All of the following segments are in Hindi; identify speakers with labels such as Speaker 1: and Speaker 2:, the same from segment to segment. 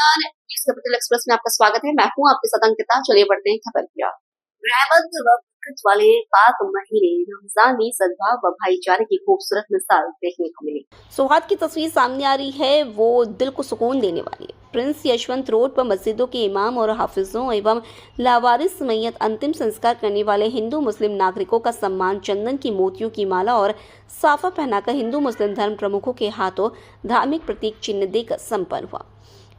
Speaker 1: नमस्कार, न्यूज़ कैपिटल एक्सप्रेस में आपका स्वागत है। मैं हूं आपके साथ अंकिता। चलिए बढ़ते हैं खबर की ओर। रहमत व बरकत वाले पाक महीने रमजान में सद्भाव व भाईचारे की खूबसूरत मिसाल देखने को मिली। सौहार्द की तस्वीर सामने आ रही है, वो दिल को सुकून देने वाली है। प्रिंस यशवंत रोड पर मस्जिदों के इमाम और हाफिजों एवं लावारिस मैयत अंतिम संस्कार करने वाले हिंदू मुस्लिम नागरिकों का सम्मान चंदन की मोतियों की माला और साफा पहनाकर हिंदू मुस्लिम धर्म प्रमुखों के हाथों धार्मिक प्रतीक चिन्ह देकर संपन्न हुआ।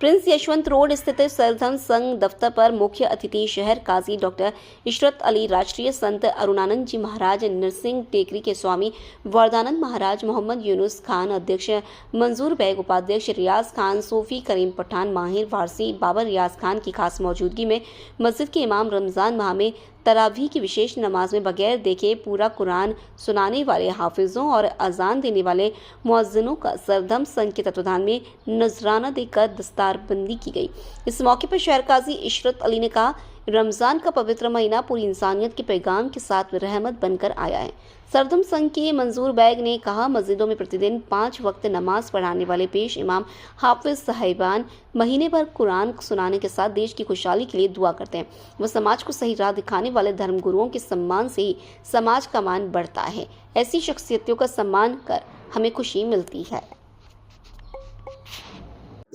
Speaker 1: प्रिंस यशवंत रोड स्थित सर्वधर्म संघ दफ्तर पर मुख्य अतिथि शहर काजी डॉक्टर इशरत अली, राष्ट्रीय संत अरुणानंद जी महाराज, नरसिंह टेकरी के स्वामी वरदानंद महाराज, मोहम्मद यूनुस खान अध्यक्ष, मंजूर बैग उपाध्यक्ष, रियाज खान, सूफी करीम पठान, माहिर वारसी, बाबर रियाज खान की खास मौजूदगी में मस्जिद के इमाम रमजान माह में तरावी की विशेष नमाज में बगैर देखे पूरा कुरान सुनाने वाले हाफिजों और अजान देने वाले मुअज्जिनों का सरधम संघ के तत्वाधान में नजराना देकर दस्तारबंदी की गई। इस मौके पर शहर काजी इशरत अली ने कहा, रमजान का पवित्र महीना पूरी इंसानियत के पैगाम के साथ रहमत बनकर आया है। सरधम संघ के मंजूर बैग ने कहा, मस्जिदों में प्रतिदिन 5 वक्त नमाज पढ़ाने वाले पेश इमाम हाफिज साहिबान महीने भर कुरान सुनाने के साथ देश की खुशहाली के लिए दुआ करते हैं। वह समाज को सही राह दिखाने वाले धर्म गुरुओं के सम्मान से ही समाज का मान बढ़ता है। ऐसी शख्सियतों का सम्मान कर हमें खुशी मिलती है।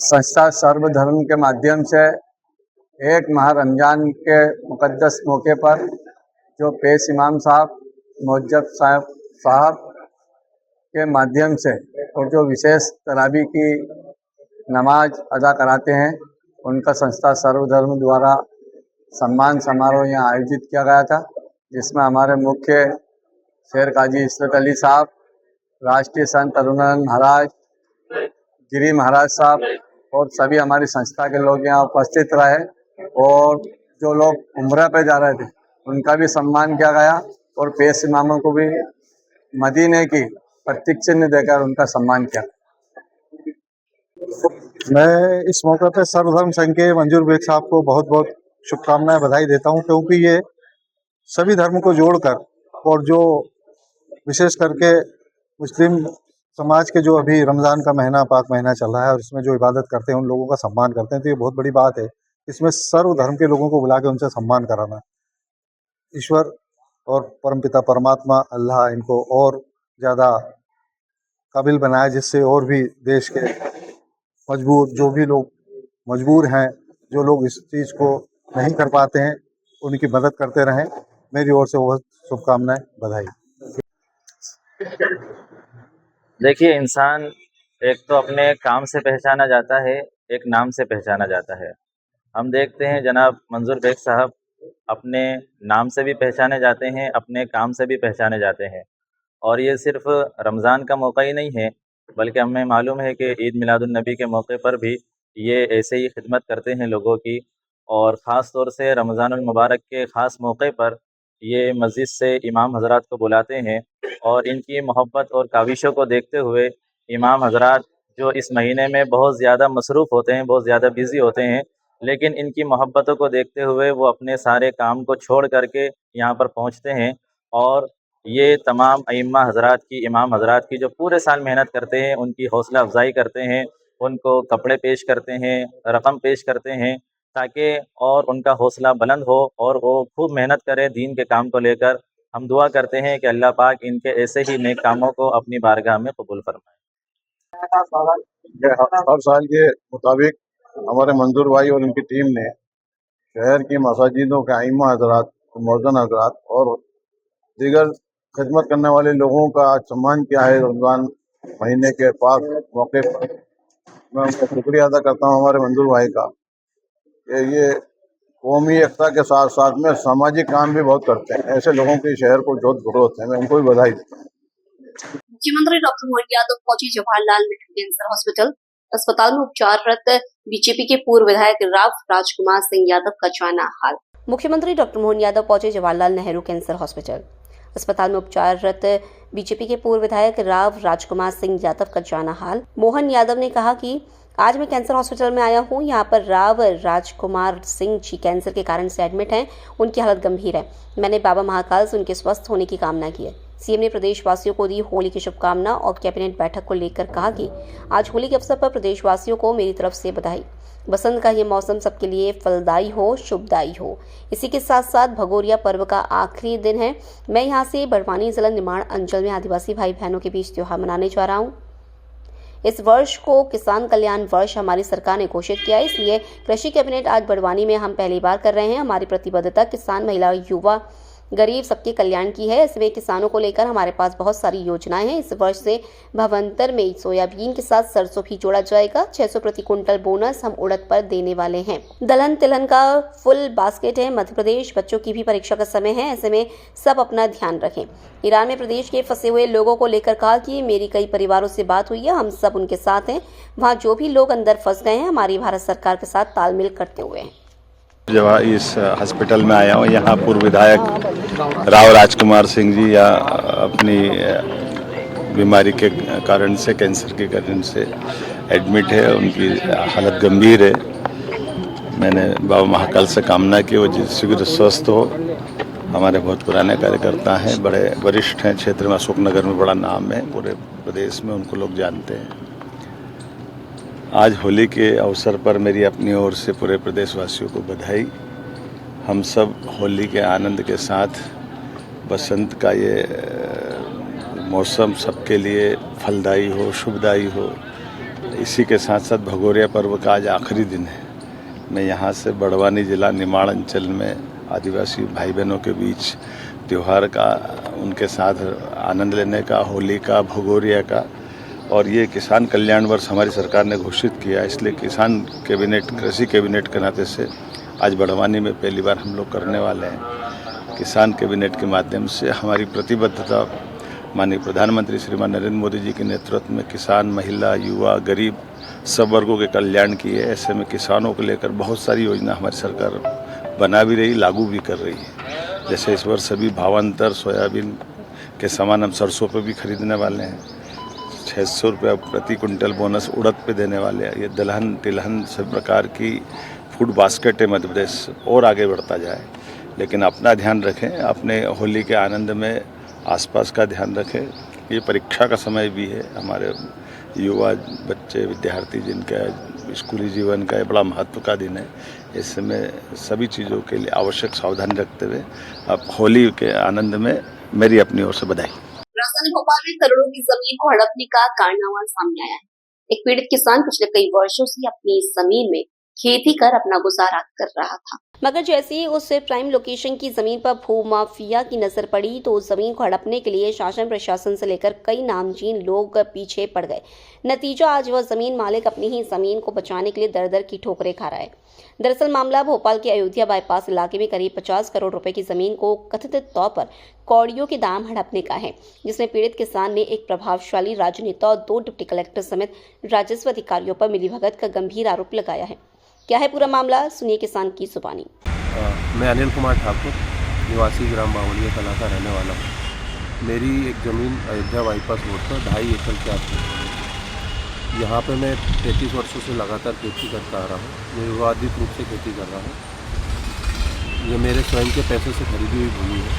Speaker 2: संस्था सर्वधर्म के माध्यम से एक माह रमजान के मुकद्दस मौके पर जो पेश इमाम साहब मोहज्जब साहब के माध्यम से और जो विशेष तरावी की नमाज अदा कराते हैं, उनका संस्था सर्वधर्म द्वारा सम्मान समारोह यहाँ आयोजित किया गया था, जिसमें हमारे मुख्य शेर काजी इशरत अली साहब, राष्ट्रीय संत अरुणानंद महाराज, गिरी महाराज साहब और सभी हमारी संस्था के लोग यहाँ उपस्थित रहे और जो लोग उम्रा पे जा रहे थे उनका भी सम्मान किया गया और पेश इमामों को भी मदीने की प्रतीक चिन्ह देकर उनका सम्मान किया।
Speaker 3: मैं इस मौके पर सर्वधर्म संघ के मंजूर बेग साहब को बहुत बहुत शुभकामनाएं बधाई देता हूं, क्योंकि ये सभी धर्म को जोड़कर और जो विशेष करके मुस्लिम समाज के जो अभी रमज़ान का महीना पाक महीना चल रहा है और इसमें जो इबादत करते हैं उन लोगों का सम्मान करते हैं, तो ये बहुत बड़ी बात है। इसमें सर्व धर्म के लोगों को बुला के उनसे सम्मान कराना, ईश्वर और परमपिता परमात्मा अल्लाह इनको और ज़्यादा काबिल बनाए, जिससे और भी देश के मजबूर जो भी लोग मजबूर हैं, जो लोग इस चीज़ को नहीं कर पाते हैं, उनकी मदद करते रहें। मेरी ओर से बहुत शुभकामनाएं, बधाई।
Speaker 4: देखिए, इंसान एक तो अपने काम से पहचाना जाता है, एक नाम से पहचाना जाता है। हम देखते हैं जनाब मंजूर बेग साहब अपने नाम से भी पहचाने जाते हैं, अपने काम से भी पहचाने जाते हैं। और ये सिर्फ रमज़ान का मौका ही नहीं है, बल्कि हमें मालूम है कि ईद मिलादुन्नबी के मौके पर भी ये ऐसे ही खिदमत करते हैं लोगों की। और ख़ास तौर से रमज़ानुल मुबारक के ख़ास मौके पर ये मस्जिद से इमाम हज़रात को बुलाते हैं और इनकी मोहब्बत और काविशों को देखते हुए इमाम हज़रात जो इस महीने में बहुत ज़्यादा मसरूफ़ होते हैं, बहुत ज़्यादा बिज़ी होते हैं, लेकिन इनकी मोहब्बतों को देखते हुए वो अपने सारे काम को छोड़ करके यहाँ पर पहुँचते हैं। और ये तमाम अइम्मा हज़रात की, इमाम हज़रात की जो पूरे साल मेहनत करते हैं, उनकी हौसला अफ़ज़ाई करते हैं, उनको कपड़े पेश करते हैं, रक़म पेश करते हैं, ताकि और उनका हौसला बुलंद हो और वो खूब मेहनत करें दीन के काम को लेकर। हम दुआ करते हैं कि अल्लाह पाक इनके ऐसे ही नेक कामों को अपनी बारगाह में कबूल फरमाए।
Speaker 3: हर साल के मुताबिक हमारे मंजूर भाई और उनकी टीम ने शहर की मसाजिदों के आइम्मा हज़रात, मुअज्जिन हज़रात और दीगर खिदमत करने वाले लोगों का सम्मान किया है। रमज़ान महीने के पाक मौके पर मैं उनका शुक्रिया अदा करता हूँ हमारे मंजूर भाई का। ये कौमी एकता के साथ साथ में सामाजिक काम भी बहुत करते हैं। ऐसे लोगों के शहर को बहुत जरूरत है, मैं उनको भी बधाई देता हूँ।
Speaker 1: मुख्यमंत्री डॉक्टर मोहन यादव पहुंचे जवाहरलाल नेहरू कैंसर हॉस्पिटल। अस्पताल में उपचाररत बीजेपी के पूर्व विधायक राजकुमार सिंह यादव का जाना हाल। मुख्यमंत्री डॉक्टर मोहन यादव पहुंचे जवाहरलाल नेहरू कैंसर हॉस्पिटल। अस्पताल में उपचाररत बीजेपी के पूर्व विधायक राजकुमार सिंह यादव का जाना हाल। मोहन यादव ने कहा कि आज मैं कैंसर हॉस्पिटल में आया हूं। यहाँ पर राजकुमार सिंह जी कैंसर के कारण से एडमिट हैं। उनकी हालत गंभीर है। मैंने बाबा महाकाल से उनके स्वस्थ होने की कामना की है। सीएम ने प्रदेशवासियों को दी होली की शुभकामना और कैबिनेट बैठक को लेकर कहा कि आज होली के अवसर पर प्रदेशवासियों को मेरी तरफ से बधाई। बसंत का ये मौसम सबके लिए फलदायी हो, शुभदायी हो। इसी के साथ साथ भगोरिया पर्व का आखिरी दिन है। मैं यहाँ से बड़वानी जिला निर्माण अंचल में आदिवासी भाई बहनों के बीच त्योहार मनाने जा रहा हूँ। इस वर्ष को किसान कल्याण वर्ष हमारी सरकार ने घोषित किया है, इसलिए कृषि कैबिनेट आज बड़वानी में हम पहली बार कर रहे हैं। हमारी प्रतिबद्धता किसान, महिला, युवा, गरीब सबके कल्याण की है। ऐसे में किसानों को लेकर हमारे पास बहुत सारी योजनाएं हैं। इस वर्ष से भवंतर में सोयाबीन के साथ सरसों भी जोड़ा जाएगा। 600 प्रति कुंटल बोनस हम उड़द पर देने वाले हैं। दलहन तिलहन का फुल बास्केट है। मध्य प्रदेश बच्चों की भी परीक्षा का समय है, ऐसे में सब अपना ध्यान रखें। ईरान में प्रदेश के फंसे हुए लोगों को लेकर कहा कि मेरी कई परिवारों से बात हुई है, हम सब उनके साथ हैं। वहाँ जो भी लोग अंदर फंस गए हैं, हमारी भारत सरकार के साथ तालमेल करते हुए हैं।
Speaker 5: जब इस हॉस्पिटल में आया हूँ, यहाँ पूर्व विधायक राव राजकुमार सिंह जी या अपनी बीमारी के कारण से, कैंसर के कारण से एडमिट है। उनकी हालत गंभीर है। मैंने बाबा महाकाल से कामना की वो शीघ्र स्वस्थ हो। हमारे बहुत पुराने कार्यकर्ता हैं, बड़े वरिष्ठ हैं क्षेत्र में। अशोकनगर में बड़ा नाम है, पूरे प्रदेश में उनको लोग जानते हैं। आज होली के अवसर पर मेरी अपनी ओर से पूरे प्रदेशवासियों को बधाई। हम सब होली के आनंद के साथ बसंत का ये मौसम सबके लिए फलदायी हो, शुभदायी हो। इसी के साथ साथ भगोरिया पर्व का आज आखिरी दिन है। मैं यहाँ से बड़वानी जिला निमाड़ अंचल में आदिवासी भाई बहनों के बीच त्यौहार का, उनके साथ आनंद लेने का, होली का, भगोरिया का, और ये किसान कल्याण वर्ष हमारी सरकार ने घोषित किया। इसलिए किसान कैबिनेट, कृषि कैबिनेट के नाते से आज बड़वानी में पहली बार हम लोग करने वाले हैं। किसान कैबिनेट के माध्यम से हमारी प्रतिबद्धता माननीय प्रधानमंत्री श्रीमान नरेंद्र मोदी जी के नेतृत्व में किसान, महिला, युवा, गरीब सब वर्गों के कल्याण की है। ऐसे में किसानों को लेकर बहुत सारी योजना हमारी सरकार बना भी रही, लागू भी कर रही है। जैसे इस वर्ष सभी भावांतर सोयाबीन के सामान हम सरसों पर भी खरीदने वाले हैं। 600 रुपये प्रति कुंटल बोनस उड़द पे देने वाले हैं। ये दलहन तिलहन सब प्रकार की फूड बास्केट है। मध्य प्रदेश और आगे बढ़ता जाए, लेकिन अपना ध्यान रखें, अपने होली के आनंद में आसपास का ध्यान रखें। ये परीक्षा का समय भी है। हमारे युवा बच्चे, विद्यार्थी जिनका स्कूली जीवन का बड़ा महत्व का दिन है। इस समय सभी चीज़ों के लिए आवश्यक सावधानी रखते हुए अब होली के आनंद में मेरी अपनी ओर से बधाई।
Speaker 1: राजधानी भोपाल में करोड़ों की जमीन को हड़पने का कारनामा सामने आया है। एक पीड़ित किसान पिछले कई वर्षों से अपनी इस जमीन में खेती कर अपना गुजारा कर रहा था, मगर जैसे ही उस प्राइम लोकेशन की जमीन पर भूमाफिया की नजर पड़ी तो उस जमीन को हड़पने के लिए शासन प्रशासन से लेकर कई नामचीन लोग पीछे पड़ गए। नतीजा आज वह जमीन मालिक अपनी ही जमीन को बचाने के लिए दर दर की ठोकरें खा रहा है। दरअसल मामला भोपाल के अयोध्या बाईपास इलाके में करीब 50 करोड़ रुपए की जमीन को कथित तौर पर कौड़ियों के दाम हड़पने का है, जिसमें पीड़ित किसान ने एक प्रभावशाली राजनेता और 2 डिप्टी कलेक्टर समेत राजस्व अधिकारियों पर मिलीभगत का गंभीर आरोप लगाया है। क्या है पूरा मामला, सुनिए किसान की जुबानी।
Speaker 6: मैं अनिल कुमार ठाकुर, निवासी ग्राम बावलिया कला का रहने वाला हूँ। मेरी एक ज़मीन अयोध्या बाईपास रोड पर 2.5 एकड़ के आसपास। यहाँ पे मैं 33 वर्षों से लगातार खेती करता आ रहा हूँ। मैं विवादित रूप से खेती कर रहा हूँ। ये मेरे स्वयं के पैसे से खरीदी हुई भूमि है।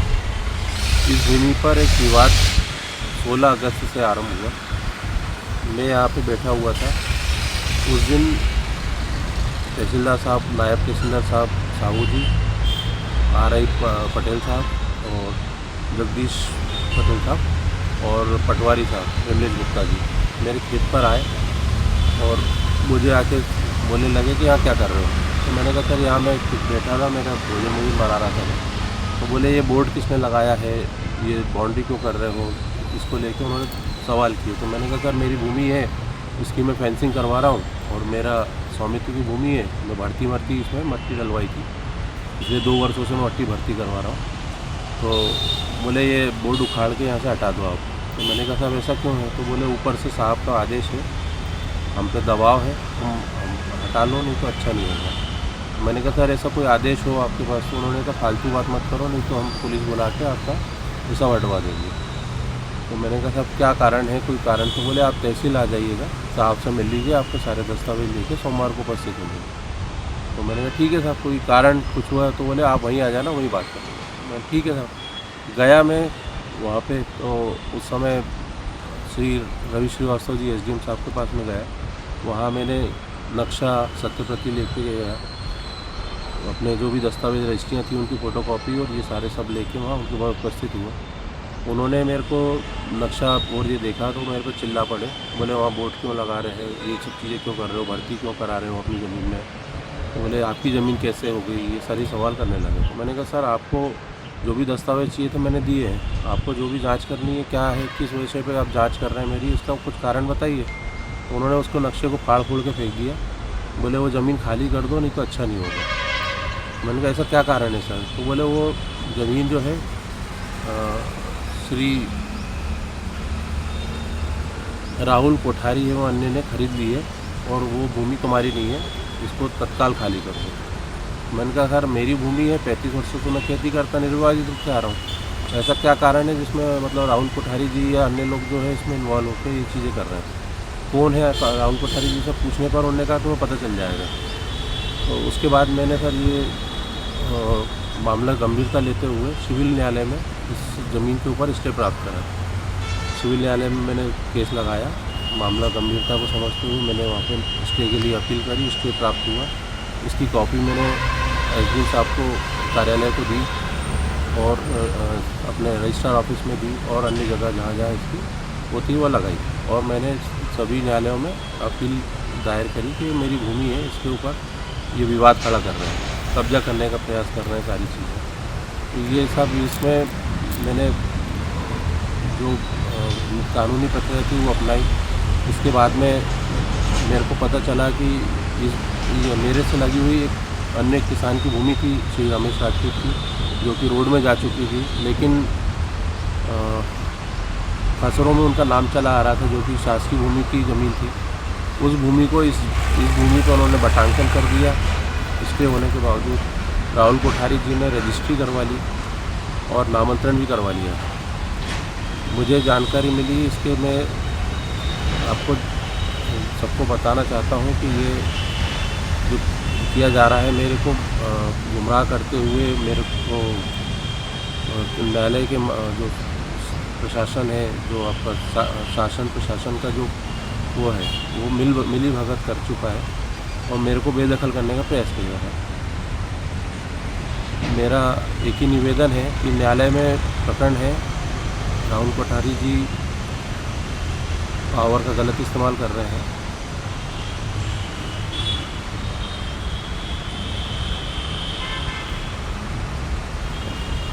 Speaker 6: इस भूमि पर एक विवाद 16 अगस्त से आरंभ हुआ। मैं यहाँ पे बैठा हुआ था। उस दिन तहसीलदार साहब, नायब तहसीलदार साहब साहू जी, RI पटेल साहब और जगदीश पटेल साहब और पटवारी साहब रमेश गुप्ता जी मेरे खेत पर आए और मुझे आके बोलने लगे कि यहाँ क्या कर रहे हो। तो मैंने कहा सर यहाँ मैं बैठा था, मेरा भोजन मुझे बना रहा था। तो बोले ये बोर्ड किसने लगाया है, ये बाउंड्री क्यों कर रहे हो, इसको लेके उन्होंने सवाल किए। तो मैंने कहा सर मेरी भूमि है, इसकी मैं फेंसिंग करवा रहा हूँ और मेरा स्वामित्व की भूमि है। मैं भर्ती इसमें मट्टी डलवाई थी, पिछले 2 वर्षों से मैं मट्टी भर्ती करवा रहा हूँ। तो बोले ये बोर्ड उखाड़ के यहाँ से हटा दो आप। तो मैंने कहा साहब ऐसा क्यों है। तो बोले ऊपर से साहब का आदेश है, हम पे दबाव है, तुम हटा लो, नहीं तो अच्छा नहीं होगा। मैंने कहा सर ऐसा कोई आदेश हो आपके पास। तो उन्होंने कहा फालतू बात मत करो, नहीं तो हम पुलिस बुला के आपका हिसाब हटवा देंगे। तो मैंने कहा साहब क्या कारण है, कोई कारण। तो बोले आप तहसील आ जाइएगा, साहब से मिल लीजिए, आपके सारे दस्तावेज लेके सोमवार को उपस्थित होंगे। तो मैंने कहा ठीक है साहब, कोई कारण कुछ हुआ है। तो बोले आप वहीं आ जाना, वहीं बात करेंगे। मैं ठीक है साहब। गया मैं वहाँ पे तो उस समय श्री रवि श्रीवास्तव जी एसडीएम साहब के पास में गया। वहाँ मैंने नक्शा सत्यप्रति लेके गया, अपने जो भी दस्तावेज रजिस्ट्रियाँ थी उनकी फ़ोटोकॉपी और ये सारे सब लेके वहाँ उनके पास उपस्थित हुआ। उन्होंने मेरे को नक्शा और ये देखा तो मेरे को चिल्ला पड़े, बोले वहाँ बोर्ड क्यों लगा रहे हैं, ये सब चीज़ें क्यों कर रहे हो, भर्ती क्यों करा रहे हो अपनी ज़मीन में। तो बोले आपकी ज़मीन कैसे हो गई, ये सारी सवाल करने लगे। तो मैंने कहा सर आपको जो भी दस्तावेज चाहिए थे मैंने दिए हैं, आपको जो भी जांच करनी है क्या है, किस विषय पे आप जांच कर रहे हैं मेरी, उसका कुछ कारण बताइए। तो उन्होंने उसको नक्शे को फाड़ फूड़ के फेंक दिया, बोले वो ज़मीन खाली कर दो नहीं तो अच्छा नहीं होगा। मैंने कहा ऐसा क्या कारण है सर? तो बोले वो ज़मीन जो है श्री राहुल कोठारी है वो अन्य ने खरीद ली है और वो भूमि तुम्हारी नहीं है, इसको तत्काल खाली कर दो। मैंने कहा सर मेरी भूमि है, 35 वर्षों से मैं खेती करता निर्वाचित रूप से आ रहा हूँ, ऐसा क्या कारण है जिसमें मतलब राहुल कोठारी जी या अन्य लोग जो है इसमें इन्वॉल्व होकर ये चीज़ें कर रहे हैं? कौन है राहुल कोठारी जी से पूछने पर उन्होंने कहा तुम्हें पता चल जाएगा। तो उसके बाद मैंने सर ये मामला गंभीरता लेते हुए सिविल न्यायालय में इस ज़मीन के ऊपर स्टे प्राप्त करा। सिविल न्यायालय में मैंने केस लगाया, मामला गंभीरता को समझते हुए मैंने वहाँ पे स्टे के लिए अपील करी, स्टे प्राप्त हुआ। इसकी कॉपी मैंने एसडीएम साहब को कार्यालय को दी और अपने रजिस्ट्रार ऑफिस में दी और अन्य जगह जहाँ जहाँ इसकी वो थी वो लगाई। और मैंने सभी न्यायालयों में अपील दायर करी कि मेरी भूमि है, इसके ऊपर ये विवाद खड़ा कर रहे हैं, कब्जा करने का प्रयास कर रहे हैं सारी चीज़ें। तो ये सब इसमें मैंने जो कानूनी प्रक्रिया थी वो अपनाई। इसके बाद में मेरे को पता चला कि ये मेरे से लगी हुई एक अन्य किसान की भूमि थी, श्री रमेश राजपूत की, जो कि रोड में जा चुकी थी, लेकिन खसरों में उनका नाम चला आ रहा था, जो कि शासकीय भूमि की ज़मीन थी। उस भूमि को इस भूमि पर उन्होंने बटांकन कर दिया। स्टे होने के बावजूद राहुल कोठारी जी ने रजिस्ट्री करवा ली और नामांतरण भी करवा लिया। मुझे जानकारी मिली इसके, मैं आपको सबको बताना चाहता हूँ कि ये जो किया जा रहा है मेरे को गुमराह करते हुए, मेरे को न्यायालय के जो प्रशासन है, जो आपका शासन प्रशासन का जो वो है वो मिली भगत कर चुका है और मेरे को बेदखल करने का प्रयास किया है। मेरा एक ही निवेदन है कि न्यायालय में प्रकरण है, राहुल कोठारी जी पावर का गलत इस्तेमाल कर रहे हैं।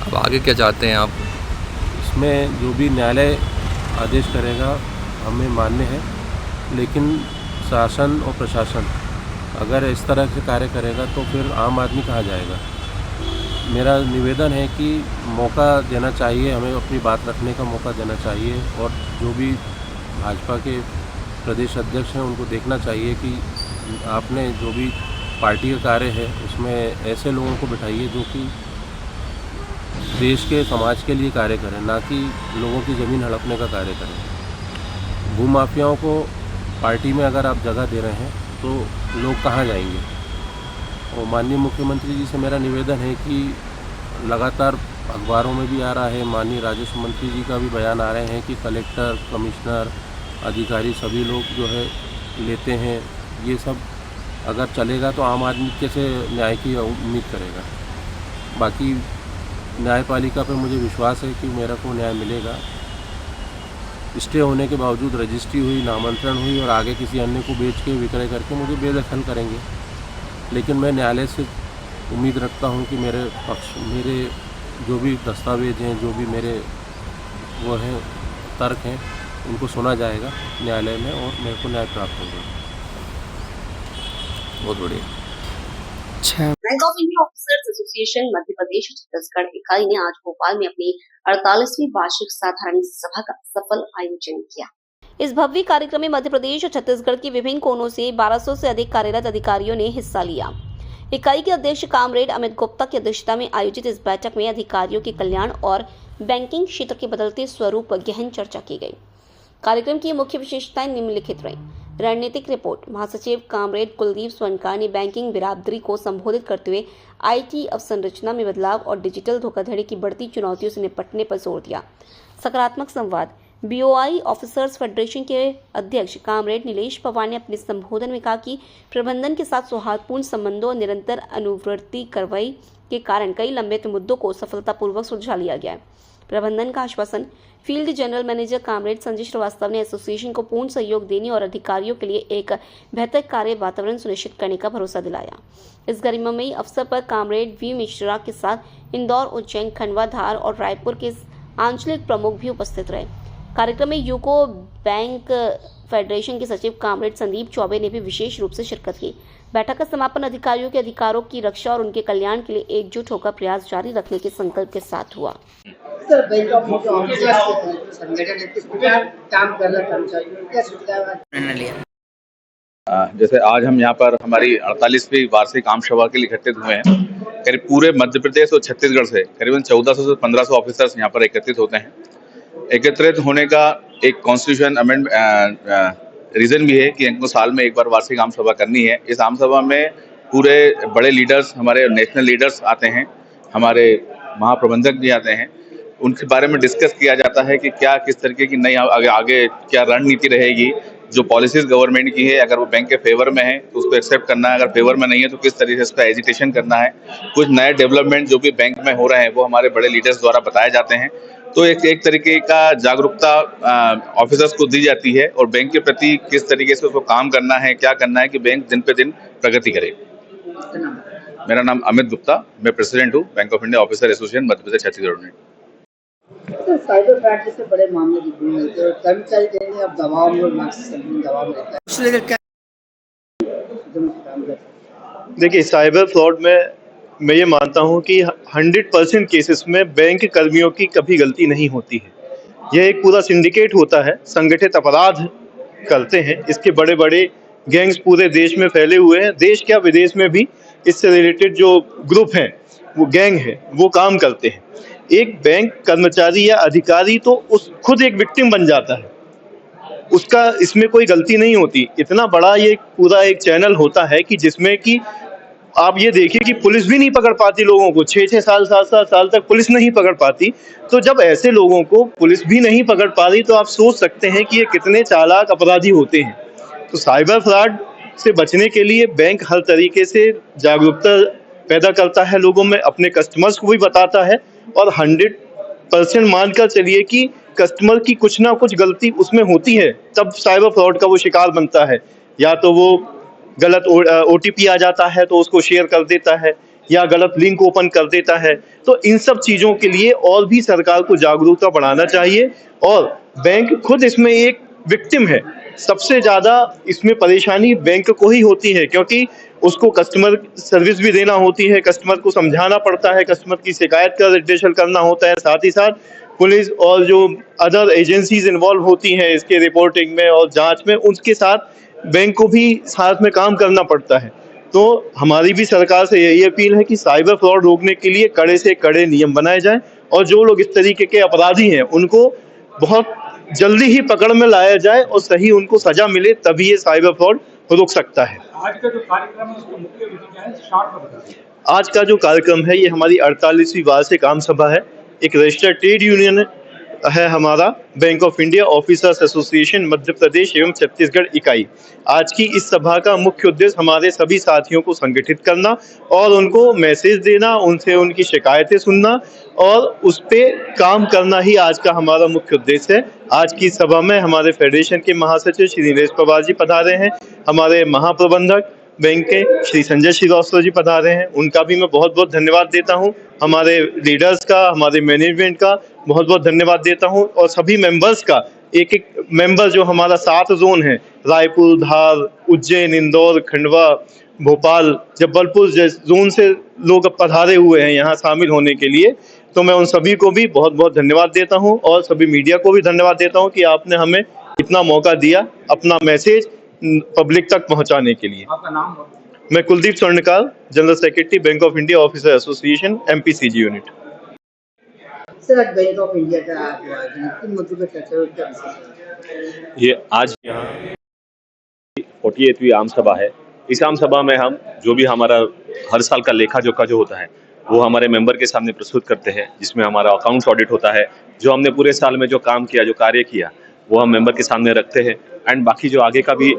Speaker 7: अब आगे क्या चाहते हैं आप?
Speaker 6: इसमें जो भी न्यायालय आदेश करेगा हमें मान्य है, लेकिन शासन और प्रशासन अगर इस तरह से कार्य करेगा तो फिर आम आदमी कहाँ जाएगा। मेरा निवेदन है कि मौका देना चाहिए, हमें अपनी बात रखने का मौका देना चाहिए और जो भी भाजपा के प्रदेश अध्यक्ष हैं उनको देखना चाहिए कि आपने जो भी पार्टी का कार्य है उसमें ऐसे लोगों को बिठाइए जो कि देश के समाज के लिए कार्य करें, ना कि लोगों की ज़मीन हड़पने का कार्य करें। भूमाफियाओं को पार्टी में अगर आप जगह दे रहे हैं तो लोग कहाँ जाएंगे। और माननीय मुख्यमंत्री जी से मेरा निवेदन है कि लगातार अखबारों में भी आ रहा है, माननीय राजस्व मंत्री जी का भी बयान आ रहे हैं कि कलेक्टर, कमिश्नर, अधिकारी सभी लोग जो है लेते हैं। ये सब अगर चलेगा तो आम आदमी कैसे न्याय की उम्मीद करेगा। बाकी न्यायपालिका पे मुझे विश्वास है कि मेरे को न्याय मिलेगा। स्टे होने के बावजूद रजिस्ट्री हुई, नामांतरण हुई और आगे किसी अन्य को बेच के विक्रय करके मुझे बेदखल करेंगे, लेकिन मैं न्यायालय से उम्मीद रखता हूं कि मेरे पक्ष, मेरे जो भी दस्तावेज हैं, जो भी मेरे वो हैं तर्क हैं, उनको सुना जाएगा न्यायालय में और मेरे को न्याय प्राप्त होगा।
Speaker 7: बहुत बढ़िया।
Speaker 1: Bank of India Officers Association Madhya Pradesh Chhattisgarh इकाई ने आज भोपाल में अपनी 48वीं वार्षिक साधारण सभा का सफल आयोजन किया। इस भव्य कार्यक्रम में मध्य प्रदेश और छत्तीसगढ़ के विभिन्न कोनों से 1200 से अधिक कार्यरत अधिकारियों ने हिस्सा लिया। इकाई के अध्यक्ष कामरेड अमित गुप्ता की अध्यक्षता में आयोजित इस बैठक में अधिकारियों के कल्याण और बैंकिंग क्षेत्र के बदलते स्वरूप पर गहन चर्चा की गई। कार्यक्रम की मुख्य विशेषताएं निम्नलिखित रहीं। रणनीतिक रिपोर्ट। महासचिव कामरेड कुलदीप स्वर्णकार ने बैंकिंग बिरादरी को संबोधित करते हुए आईटी अवसंरचना में बदलाव और डिजिटल धोखाधड़ी की बढ़ती चुनौतियों से निपटने पर जोर दिया। सकारात्मक संवाद। बीओआई ऑफिसर्स फेडरेशन के अध्यक्ष कामरेड नीलेश पवार ने अपने संबोधन में कहा कि प्रबंधन के साथ सौहार्दपूर्ण संबंधों और निरंतर अनुवर्ती कार्रवाई के कारण कई लंबित मुद्दों को सफलतापूर्वक सुलझा लिया गया है। प्रबंधन का आश्वासन। Field general manager comrade Sanjay Srivastava ने एसोसिएशन को पूर्ण सहयोग देने और अधिकारियों के लिए एक बेहतर कार्य वातावरण सुनिश्चित करने का भरोसा दिलाया। इस गरिमामयी अवसर पर कामरेड वी मिश्रा के साथ इंदौर, उज्जैन, खंडवा, धार और रायपुर के आंचलिक प्रमुख भी उपस्थित रहे। कार्यक्रम में यूको बैंक फेडरेशन के सचिव कामरेड संदीप चौबे ने भी विशेष रूप से शिरकत की। बैठक का समापन अधिकारियों के अधिकारों की रक्षा और उनके कल्याण के लिए एकजुट होकर प्रयास जारी रखने के संकल्प के साथ हुआ।
Speaker 8: Sir, bank of India officers संगठन किस प्रकार काम कर रहा कर्मचारियों क्या सुविधा?
Speaker 9: जैसे आज हम यहाँ पर हमारी 48वीं वार्षिक आम सभा के लिए इकट्ठित हुए हैं। करीब पूरे मध्य प्रदेश और छत्तीसगढ़ से करीबन 1400 से 1500 ऑफिसर्स यहाँ पर एकत्रित होते हैं। एकत्रित होने का एक कॉन्स्टिट्यूशन अमेंडमेंट रीजन भी है कि इनको साल में एक बार वार्षिक आम सभा करनी है। इस आम सभा में पूरे बड़े लीडर्स, हमारे नेशनल लीडर्स आते हैं, हमारे महाप्रबंधक भी आते हैं। उनके बारे में डिस्कस किया जाता है कि क्या किस तरीके की नई आगे क्या रणनीति रहेगी, जो पॉलिसीज गवर्नमेंट की है। अगर वो बैंक के फेवर में है तो उसको एक्सेप्ट करना है, अगर फेवर में नहीं है तो किस तरीके से उसका एजिटेशन करना है। कुछ नए डेवलपमेंट जो भी बैंक में हो रहे हैं वो हमारे बड़े लीडर्स द्वारा बताए जाते हैं। तो एक तरीके का जागरूकता ऑफिसर्स को दी जाती है और बैंक के प्रति किस तरीके से उसको काम करना है, क्या करना है कि बैंक दिन पे दिन प्रगति करे। मेरा नाम अमित गुप्ता, मैं प्रेसिडेंट हूँ bank of India Officer association Madhya Pradesh Chhattisgarh unit.
Speaker 8: Cyber fraud जैसे बड़े मामले दिख रहे हैं तो कर्मचारी कहेंगे अब दबाव में मैक्सिमम दबाव रहता है, इसलिए क्या
Speaker 10: देखिए, साइबर फ्रॉड में मैं ये मानता हूँ कि 100% केसेस में बैंक कर्मियों की कभी गलती नहीं होती है। यह एक पूरा सिंडिकेट होता है, संगठित अपराध करते हैं। इसके बड़े बड़े गैंग्स पूरे देश में फैले हुए हैं। देश क्या विदेश में भी इससे रिलेटेड जो ग्रुप हैं, वो गैंग है, वो काम करते हैं। एक बैंक कर्मचारी या अधिकारी तो खुद एक विक्टिम बन जाता है, उसका इसमें कोई गलती नहीं होती। इतना बड़ा ये पूरा एक चैनल होता है कि जिसमें कि आप ये देखिए कि पुलिस भी नहीं पकड़ पाती लोगों को, 6-6 साल 7-7 साल तक पुलिस नहीं पकड़ पाती। तो जब ऐसे लोगों को पुलिस भी नहीं पकड़ पा रही तो आप सोच सकते हैं कि ये कितने चालाक अपराधी होते हैं। तो साइबर फ्रॉड से बचने के लिए बैंक हर तरीके से जागरूकता पैदा करता है लोगों में, अपने कस्टमर्स को भी बताता है और 100% मानकर चलिए कि कस्टमर की कुछ ना कुछ गलती उसमें होती है, तब साइबर फ्रॉड का वो शिकार बनता है। या तो वो गलत OTP आ जाता है तो उसको शेयर कर देता है, या गलत लिंक ओपन कर देता है। तो इन सब चीज़ों के लिए और भी सरकार को जागरूकता बढ़ाना चाहिए। और बैंक खुद इसमें एक विक्टिम है। सबसे ज़्यादा इसमें परेशानी बैंक को ही होती है, क्योंकि उसको कस्टमर सर्विस भी देना होती है, कस्टमर को समझाना पड़ता है, कस्टमर की शिकायत का रजिस्ट्रेशन करना होता है। साथ ही साथ पुलिस और जो अदर एजेंसीज इन्वॉल्व होती हैं इसके रिपोर्टिंग में और जांच में, उनके साथ बैंक को भी साथ में काम करना पड़ता है। तो हमारी भी सरकार से यही अपील है कि साइबर फ्रॉड रोकने के लिए कड़े से कड़े नियम बनाए जाएं और जो लोग इस तरीके के अपराधी हैं उनको बहुत जल्दी ही पकड़ में लाया जाए और सही उनको सजा मिले, तभी ये साइबर फ्रॉड रुक सकता है।
Speaker 11: आज का जो कार्यक्रम है उसका मुख्य विषय क्या है, शॉर्ट में बताइए।
Speaker 10: आज का जो कार्यक्रम है ये हमारी 48वीं वार्षिक आम सभा है। एक रजिस्टर्ड ट्रेड यूनियन है हमारा Bank of India Officers Association Madhya Pradesh एवं छत्तीसगढ़ इकाई। आज की इस सभा का मुख्य उद्देश्य हमारे सभी साथियों को संगठित करना और उनको मैसेज देना, उनसे उनकी शिकायतें सुनना और उस पे काम करना ही आज का हमारा मुख्य उद्देश्य है। आज की सभा में हमारे फेडरेशन के महासचिव श्री नीलेश पवार जी पधारे हैं, हमारे महाप्रबंधक बैंक के श्री संजय श्रीवास्तव जी पधारे हैं, उनका भी मैं बहुत बहुत धन्यवाद देता हूं। हमारे लीडर्स का, हमारे मैनेजमेंट का बहुत बहुत धन्यवाद देता हूं और सभी मेंबर्स का। एक एक मेंबर जो हमारा 7 जोन है, रायपुर, धार, उज्जैन, इंदौर, खंडवा, भोपाल, जबलपुर जोन से लोग पधारे हुए हैं यहाँ शामिल होने के लिए। तो मैं उन सभी को भी बहुत बहुत धन्यवाद देता हूँ और सभी मीडिया को भी धन्यवाद देता हूँ कि आपने हमें इतना मौका दिया अपना मैसेज पब्लिक तक पहुंचाने के लिए।
Speaker 11: आपका नाम?
Speaker 10: मैं Kuldeep Swarnkal, general secretary Bank of India Officer Association MPCG unit.
Speaker 8: Sir, आज बैंक ऑफ इंडिया का किन मुद्दों पर चर्चा हुई?
Speaker 12: ये आज 48वीं आम सभा है। इस आम सभा में हम जो भी हमारा हर साल का लेखा जोखा जो होता है वो हमारे मेंबर के सामने प्रस्तुत करते हैं, जिसमें हमारा अकाउंट्स ऑडिट होता है, जो हमने पूरे साल में जो काम किया, जो कार्य किया, वो हम मेंबर के सामने रखते हैं। एंड बाकी जो आगे का भी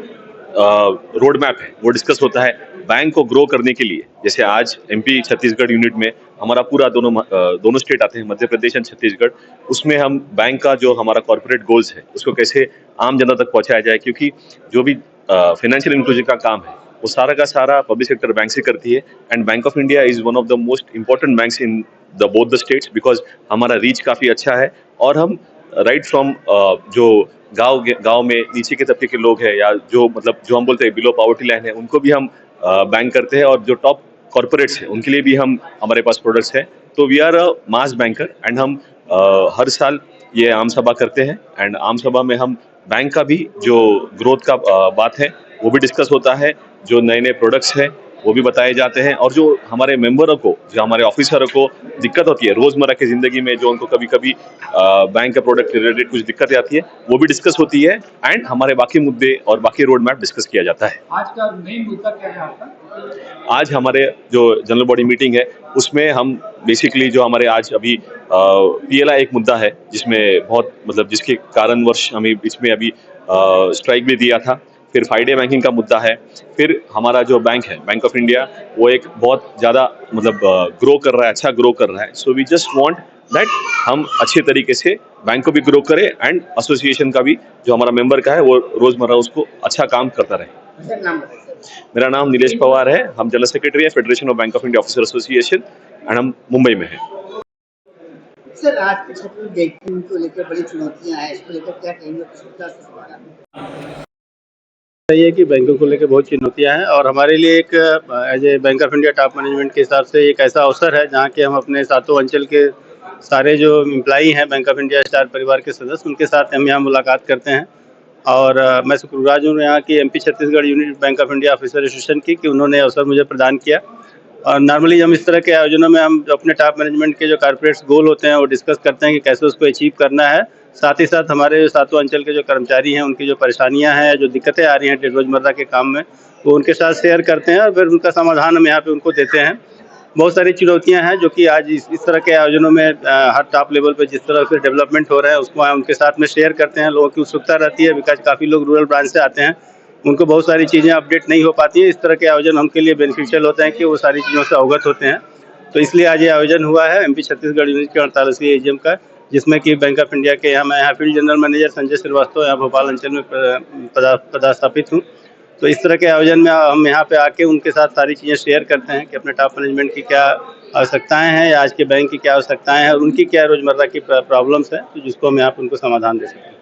Speaker 12: रोड मैप है वो डिस्कस होता है बैंक को ग्रो करने के लिए। जैसे आज एमपी छत्तीसगढ़ यूनिट में हमारा पूरा दोनों स्टेट आते हैं, मध्य प्रदेश एंड छत्तीसगढ़। उसमें हम बैंक का जो हमारा कॉर्पोरेट गोल्स है उसको कैसे आम जनता तक पहुंचाया जाए, क्योंकि जो भी फाइनेंशियल इंक्लूजन का काम है वो सारा का सारा पब्लिक सेक्टर बैंक से करती है। And bank of India is one of the most important banks in the both the states, because हमारा रीच काफ़ी अच्छा है। और हम राइट फ्रॉम जो गांव में नीचे के तबके के लोग हैं, या जो मतलब जो हम बोलते हैं बिलो पॉवर्टी लाइन है, उनको भी हम बैंक करते हैं। और जो टॉप कॉर्पोरेट्स हैं उनके लिए भी हमारे पास प्रोडक्ट्स हैं। तो we are a mass banker and हम हर साल ये आम सभा करते हैं। एंड आम सभा में हम बैंक का भी जो ग्रोथ का बात है वो भी डिस्कस होता है, जो नए नए प्रोडक्ट्स हैं वो भी बताए जाते हैं, और जो हमारे मेंबरों को, जो हमारे ऑफिसरों को दिक्कत होती है रोजमर्रा की जिंदगी में, जो उनको कभी कभी बैंक के प्रोडक्ट रिलेटेड कुछ दिक्कतें आती है, वो भी डिस्कस होती है। एंड हमारे बाकी मुद्दे और बाकी रोड मैप डिस्कस किया जाता है।
Speaker 11: आज का मेन मुद्दा क्या है आपका?
Speaker 12: आज हमारे जो जनरल बॉडी मीटिंग है उसमें हम बेसिकली जो हमारे आज अभी पीएलआई एक मुद्दा है, जिसमें बहुत मतलब जिसके कारणवश हमें इसमें अभी स्ट्राइक भी दिया था। फिर फ्राइडे बैंकिंग का मुद्दा है। फिर हमारा जो बैंक है, बैंक ऑफ इंडिया, वो एक बहुत ज़्यादा मतलब ग्रो कर रहा है, अच्छा ग्रो कर रहा है। So we just want that हम अच्छे तरीके से बैंक को भी ग्रो करें एंड एसोसिएशन का भी जो हमारा मेंबर का है वो रोजमर्रा उसको अच्छा काम करता रहे। मेरा नाम नीलेश पवार है, हम जनरल सेक्रेटरी है federation of bank of India Officer association, and हम मुंबई में हैं।
Speaker 8: सर, आज के क्षेत्र में बैंकिंग को लेकर बड़ी चुनौतियां हैं, इसको लेकर क्या कहेंगे?
Speaker 13: है कि बैंकों को लेकर बहुत चुनौतियां हैं, और हमारे लिए एक as a bank of India top management के हिसाब से एक ऐसा अवसर है जहां के हम अपने सातों अंचल के सारे जो एम्प्लॉई हैं बैंक ऑफ इंडिया स्टार परिवार के सदस्य, उनके साथ हम यहाँ मुलाकात करते हैं। और मैं शुक्रगुजार हूँ यहाँ की MP Chhattisgarh unit bank of India Officer association की कि उन्होंने अवसर मुझे प्रदान किया। और नॉर्मली हम इस तरह के आयोजनों में हम अपने टॉप मैनेजमेंट के जो कॉर्पोरेट्स गोल होते हैं वो डिस्कस करते हैं कि कैसे उसको अचीव करना है। साथ ही साथ हमारे सातों अंचल के जो कर्मचारी हैं उनकी जो परेशानियां हैं, जो दिक्कतें आ रही हैं रोजमर्रा के काम में, वो उनके साथ शेयर करते हैं और फिर उनका समाधान हम यहाँ पे उनको देते हैं। बहुत सारी चुनौतियां हैं जो कि आज इस तरह के आयोजनों में हर टॉप लेवल पे जिस तरह से डेवलपमेंट हो रहा है उसको उनके साथ में शेयर करते हैं। लोगों की उत्सुकता रहती है, बिकॉज काफ़ी लोग रूरल ब्रांच से आते हैं, उनको बहुत सारी चीज़ें अपडेट नहीं हो पाती हैं। इस तरह के आयोजन उनके लिए बेनिफिशियल होते हैं कि वो सारी चीज़ों से अवगत होते हैं। तो इसलिए आज ये आयोजन हुआ है एमपी छत्तीसगढ़ यूनिट के 48वें एजीएम का, जिसमें कि बैंक ऑफ इंडिया के यहाँ field general manager Sanjay Srivastava यहाँ भोपाल अंचल में पदस्थापित हूँ। तो इस तरह के आयोजन में हम यहाँ पे आके उनके साथ सारी चीज़ें शेयर करते हैं कि अपने टॉप मैनेजमेंट की क्या आवश्यकताएं हैं, या आज के बैंक की क्या आवश्यकताएं हैं, और उनकी क्या रोजमर्रा की प्रॉब्लम्स हैं, तो जिसको हम यहाँ पे उनको समाधान दे सकें।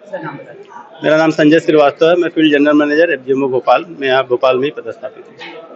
Speaker 13: मेरा नाम संजय श्रीवास्तव है, मैं फील्ड जनरल मैनेजर एफजीएमओ भोपाल में यहाँ भोपाल में ही पदस्थापित हूँ।